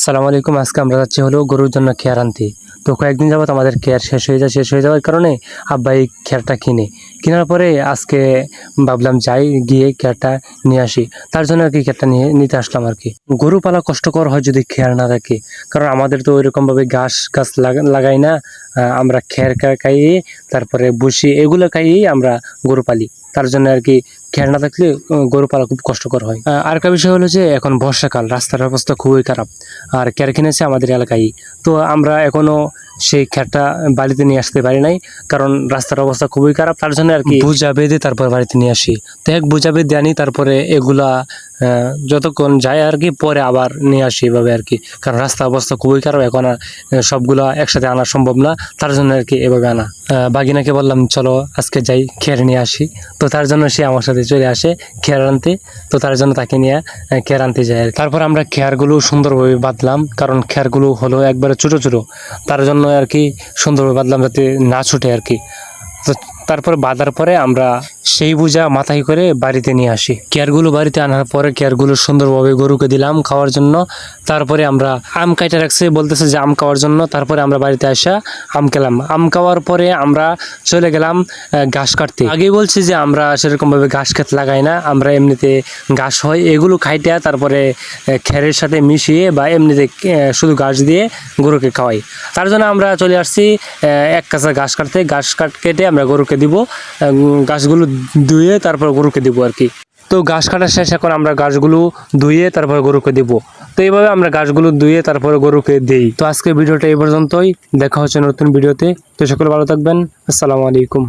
আসসালামু আলাইকুম। আজকে আমরা যাচ্ছি হলো গরুর জন্য খেয়ার আনতে। তো কয়েকদিন যাবত আমাদের খেয়ার শেষ হয়ে যাওয়ার কারণে আব্বা এই খেয়ারটা কেনার পরে আজকে ভাবলাম যাই গিয়ে খেয়ারটা নিয়ে আসি। তার জন্য আর কি খেয়ারটা নিতে আসলাম আর কি। গরু পালা কষ্টকর হয় যদি খেয়ার না থাকে, কারণ আমাদের তো ওইরকমভাবে গাছ লাগাই না। আমরা খেয়ার খাইয়ে তারপরে বসি এগুলো খাইয়েই আমরা গরু পালি। তার জন্য আর কি খেয়ার না থাকলে গরু পালা খুব কষ্টকর হয়। আর একটা বিষয় হলো যে এখন বর্ষাকাল, রাস্তার অবস্থা খুবই খারাপ। আর খেয়ার কিনেছে আমাদের এলাকায়, তো আমরা এখনো সেই খেয়ারটা বাড়িতে নিয়ে আসতে পারি নাই, কারণ রাস্তার অবস্থা খুবই খারাপ। তার জন্য আর কি বোঝা বেঁধে তারপর বাড়িতে নিয়ে আসি। তো এক বোঝা বেঁধে আনি, তারপরে এগুলা যতক্ষণ যায় আর কি পরে আবার নিয়ে আসি এভাবে আর কি, কারণ রাস্তার অবস্থা খুবই খারাপ। এখন আর সবগুলা একসাথে আনা সম্ভব না, তার জন্য আর কি এভাবে আনা। বাগিনাকে বললাম চলো আজকে যাই খেয়ার নিয়ে আসি, তো তার জন্য সে আমার সাথে চলে আসে খেয়ার আনতে। তো তার জন্য তাকে নিয়ে খেয়ার আনতে যায়। তারপর আমরা খেয়ারগুলো সুন্দরভাবে বাঁধলাম, কারণ খেয়ারগুলো হলো একবারে ছোট ছোট, তার জন্য আর কি সুন্দরভাবে বাঁধলাম যাতে না ছুটে আর কি। তো তারপর বাঁধার পরে আমরা সেই বোঝা মাথায় করে বাড়িতে নিয়ে আসি। কেয়ারগুলো বাড়িতে আনার পরে কেয়ারগুলো সুন্দরভাবে গরুকে দিলাম খাওয়ার জন্য। তারপরে আমরা আম কাইটা রাখছে, বলতেছে যে আম খাওয়ার জন্য। তারপরে আমরা বাড়িতে আসা আম খেলাম। আম খাওয়ার পরে আমরা চলে গেলাম ঘাস কাটতে। আগেই বলছি যে আমরা সেরকমভাবে ঘাস খেত লাগাই না, আমরা এমনিতে ঘাস হয় এগুলো খাইতে তারপরে খেরের সাথে মিশিয়ে বা এমনিতে শুধু ঘাস দিয়ে গরুকে খাওয়াই। তার জন্য আমরা চলে আসছি এক কাঁচা ঘাস কাটতে। কেটে আমরা গরুকে দিব, গাছগুলো ধুয়ে তারপর গরুকে দিব আর কি। তো ঘাস কাটা শেষ, এখন আমরা গাছগুলো ধুয়ে তারপর গরুকে দিব। তো এইভাবে আমরা গাছগুলো ধুয়ে তারপরে গরুকে দিই। তো আজকের ভিডিওটা এই পর্যন্তই, দেখা হচ্ছে নতুন ভিডিওতে। তো সকলে ভালো থাকবেন। আসসালামু আলাইকুম।